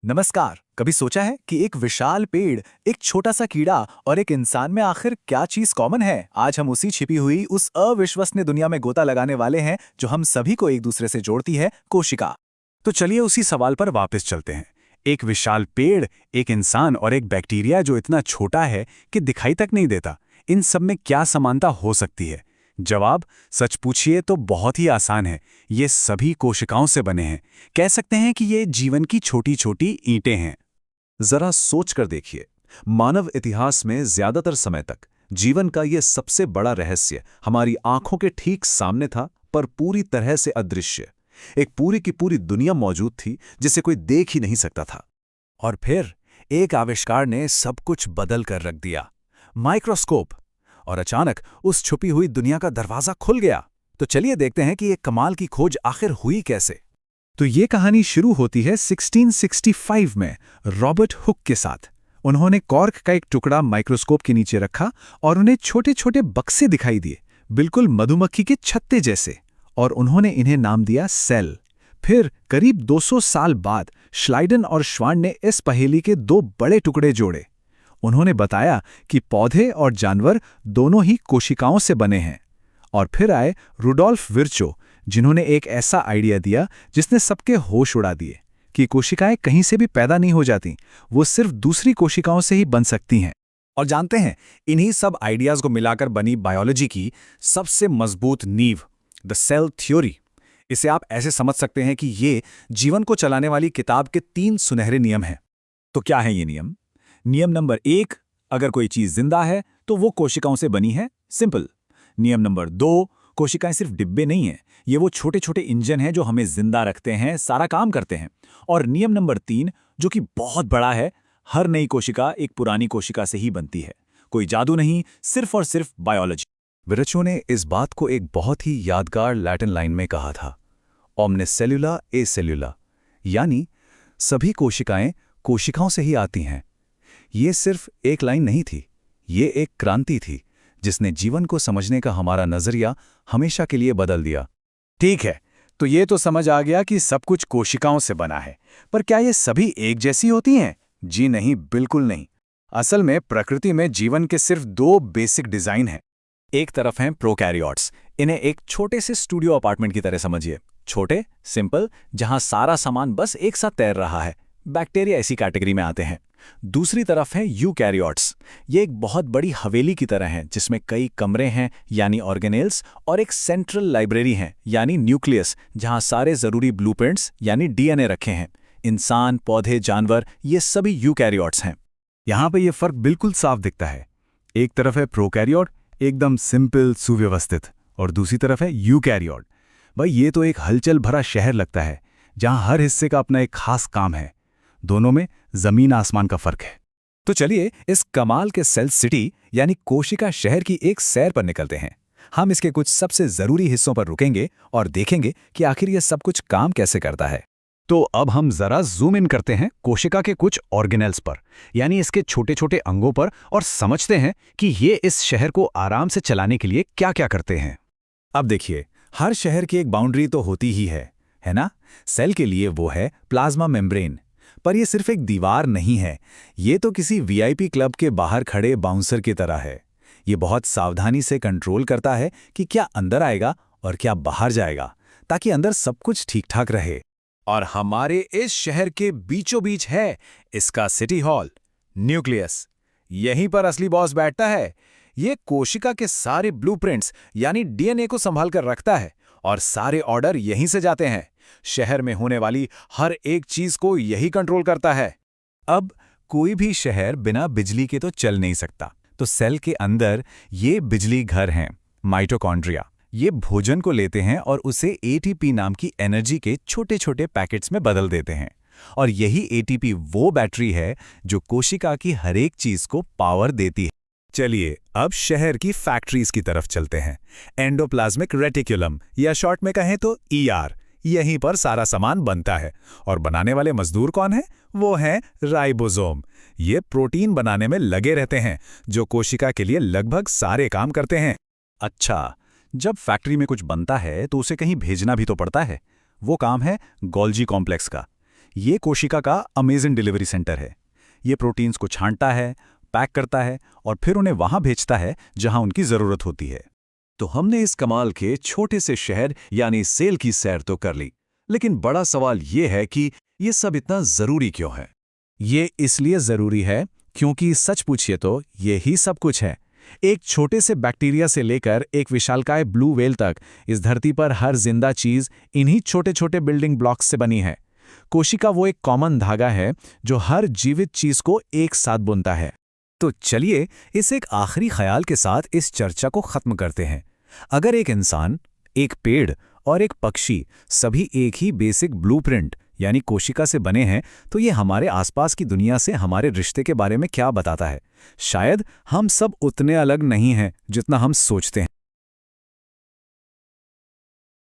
नमस्कार। कभी सोचा है कि एक विशाल पेड़, एक छोटा सा कीड़ा और एक इंसान में आखिर क्या चीज कॉमन है? आज हम उसी छिपी हुई उस अविश्वसनीय दुनिया में गोता लगाने वाले हैं जो हम सभी को एक दूसरे से जोड़ती है, कोशिका। तो चलिए उसी सवाल पर वापस चलते हैं। एक विशाल पेड़, एक इंसान और एक बैक्टीरिया जो इतना छोटा है कि दिखाई तक नहीं देता, इन सब में क्या समानता हो सकती है? जवाब, सच पूछिए तो बहुत ही आसान है। ये सभी कोशिकाओं से बने हैं। कह सकते हैं कि ये जीवन की छोटी छोटी ईंटें हैं। जरा सोच कर देखिए, मानव इतिहास में ज्यादातर समय तक जीवन का ये सबसे बड़ा रहस्य हमारी आंखों के ठीक सामने था, पर पूरी तरह से अदृश्य। एक पूरी की पूरी दुनिया मौजूद थी जिसे कोई देख ही नहीं सकता था। और फिर एक आविष्कार ने सब कुछ बदल कर रख दिया, माइक्रोस्कोप। और अचानक उस छुपी हुई दुनिया का दरवाजा खुल गया। तो चलिए देखते हैं कि ये कमाल की खोज आखिर हुई कैसे। तो ये कहानी शुरू होती है 1665 में रॉबर्ट हुक के साथ। उन्होंने कॉर्क का एक टुकड़ा माइक्रोस्कोप के नीचे रखा और उन्हें छोटे छोटे बक्से दिखाई दिए, बिल्कुल मधुमक्खी के छत्ते जैसे। और उन्होंने इन्हें नाम दिया सेल। फिर करीब 200 साल बाद श्लाइडन और श्वान ने इस पहेली के दो बड़े टुकड़े जोड़े। उन्होंने बताया कि पौधे और जानवर दोनों ही कोशिकाओं से बने हैं। और फिर आए रुडोल्फ विर्चो, जिन्होंने एक ऐसा आइडिया दिया जिसने सबके होश उड़ा दिए कि कोशिकाएं कहीं से भी पैदा नहीं हो जाती, वो सिर्फ दूसरी कोशिकाओं से ही बन सकती हैं। और जानते हैं, इन्हीं सब आइडियाज को मिलाकर बनी बायोलॉजी की सबसे मजबूत नींव, द सेल थ्योरी। इसे आप ऐसे समझ सकते हैं कि ये जीवन को चलाने वाली किताब के 3 सुनहरे नियम हैं। तो क्या है ये नियम? नियम नंबर 1, अगर कोई चीज जिंदा है तो वो कोशिकाओं से बनी है, सिंपल। नियम नंबर 2, कोशिकाएं सिर्फ डिब्बे नहीं हैं, ये वो छोटे छोटे इंजन हैं जो हमें जिंदा रखते हैं, सारा काम करते हैं। और नियम नंबर 3, जो कि बहुत बड़ा है, हर नई कोशिका एक पुरानी कोशिका से ही बनती है। कोई जादू नहीं, सिर्फ और सिर्फ बायोलॉजी। विर्चो ने इस बात को एक बहुत ही यादगार लैटिन लाइन में कहा था, ओमनिस सेल्युला ए सेल्युला, यानी सभी कोशिकाएं कोशिकाओं से ही आती हैं। ये सिर्फ एक लाइन नहीं थी, ये एक क्रांति थी जिसने जीवन को समझने का हमारा नजरिया हमेशा के लिए बदल दिया। ठीक है, तो ये तो समझ आ गया कि सब कुछ कोशिकाओं से बना है, पर क्या ये सभी एक जैसी होती हैं? जी नहीं, बिल्कुल नहीं। असल में प्रकृति में जीवन के सिर्फ 2 बेसिक डिजाइन हैं। एक तरफ हैं प्रोकैरियोट्स, इन्हें एक छोटे से स्टूडियो अपार्टमेंट की तरह समझिए। छोटे, सिंपल, जहां सारा सामान बस एक साथ तैर रहा है। बैक्टीरिया इसी कैटेगरी में आते हैं। दूसरी तरफ है यूकैरियोट्स। ये एक बहुत बड़ी हवेली की तरह हैं जिसमें कई कमरे हैं, यानी ऑर्गेनेल्स, और एक सेंट्रल लाइब्रेरी है, यानी न्यूक्लियस, जहां सारे जरूरी ब्लूप्रिंट्स यानी डीएनए रखे हैं। इंसान, पौधे, जानवर, ये सभी यूकैरियोट्स हैं। यहां पे ये फर्क बिल्कुल साफ दिखता है। एक तरफ है प्रोकैरियोट, एकदम सिंपल, सुव्यवस्थित, और दूसरी तरफ है यूकैरियोट। भाई, ये तो एक हलचल भरा शहर लगता है जहां हर हिस्से का अपना एक खास काम है। दोनों में जमीन आसमान का फर्क है। तो चलिए इस कमाल के सेल सिटी यानी कोशिका शहर की एक सैर पर निकलते हैं। हम इसके कुछ सबसे जरूरी हिस्सों पर रुकेंगे और देखेंगे कि आखिर ये सब कुछ काम कैसे करता है। तो अब हम जरा जूम इन करते हैं कोशिका के कुछ ऑर्गेनेल्स पर, यानी इसके छोटे छोटे अंगों पर, और समझते हैं कि ये इस शहर को आराम से चलाने के लिए क्या क्या करते हैं। अब देखिए, हर शहर की एक बाउंड्री तो होती ही है ना? सेल के लिए वो है प्लाज्मा मेम्ब्रेन। पर यह सिर्फ एक दीवार नहीं है, ये तो किसी वीआईपी क्लब के बाहर खड़े बाउंसर की तरह है। ये बहुत सावधानी से कंट्रोल करता है कि क्या अंदर आएगा और क्या बाहर जाएगा, ताकि अंदर सब कुछ ठीक ठाक रहे। और हमारे इस शहर के बीचों बीच है इसका सिटी हॉल, न्यूक्लियस। यहीं पर असली बॉस बैठता है। ये कोशिका के सारे ब्लूप्रिंट्स यानी डीएनए को संभाल कर रखता है, और सारे ऑर्डर यहीं से जाते हैं। शहर में होने वाली हर एक चीज को यही कंट्रोल करता है। अब कोई भी शहर बिना बिजली के तो चल नहीं सकता, तो सेल के अंदर ये बिजली घर हैं, माइटोकॉन्ड्रिया। ये भोजन को लेते हैं और उसे एटीपी नाम की एनर्जी के छोटे छोटे पैकेट्स में बदल देते हैं। और यही एटीपी वो बैटरी है जो कोशिका की हर एक चीज को पावर देती है। चलिए अब शहर की फैक्ट्रीज की तरफ चलते हैं। एंडोप्लाज्मिक रेटिकुलम, या शॉर्ट में कहें तो ईआर, यहीं पर सारा सामान बनता है। और बनाने वाले मजदूर कौन है? वो हैं राइबोसोम। ये प्रोटीन बनाने में लगे रहते हैं, जो कोशिका के लिए लगभग सारे काम करते हैं। अच्छा, जब फैक्ट्री में कुछ बनता है तो उसे कहीं भेजना भी तो पड़ता है। वो काम है गोल्जी कॉम्प्लेक्स का। ये कोशिका का अमेजिंग डिलीवरी सेंटर है। ये प्रोटीन्स को छांटता है, पैक करता है और फिर उन्हें वहां भेजता है जहां उनकी जरूरत होती है। तो हमने इस कमाल के छोटे से शहर यानी सेल की सैर तो कर ली, लेकिन बड़ा सवाल ये है कि ये सब इतना जरूरी क्यों है? ये इसलिए जरूरी है क्योंकि सच पूछिए तो यही सब कुछ है। एक छोटे से बैक्टीरिया से लेकर एक विशालकाय ब्लू व्हेल तक इस धरती पर हर जिंदा चीज इन्हीं छोटे छोटे बिल्डिंग ब्लॉक्स से बनी है। कोशिका वो एक कॉमन धागा है जो हर जीवित चीज को एक साथ बुनता है। तो चलिए इस एक आखिरी ख्याल के साथ इस चर्चा को खत्म करते हैं। अगर एक इंसान, एक पेड़ और एक पक्षी सभी एक ही बेसिक ब्लूप्रिंट यानी कोशिका से बने हैं, तो ये हमारे आसपास की दुनिया से हमारे रिश्ते के बारे में क्या बताता है? शायद हम सब उतने अलग नहीं हैं जितना हम सोचते हैं।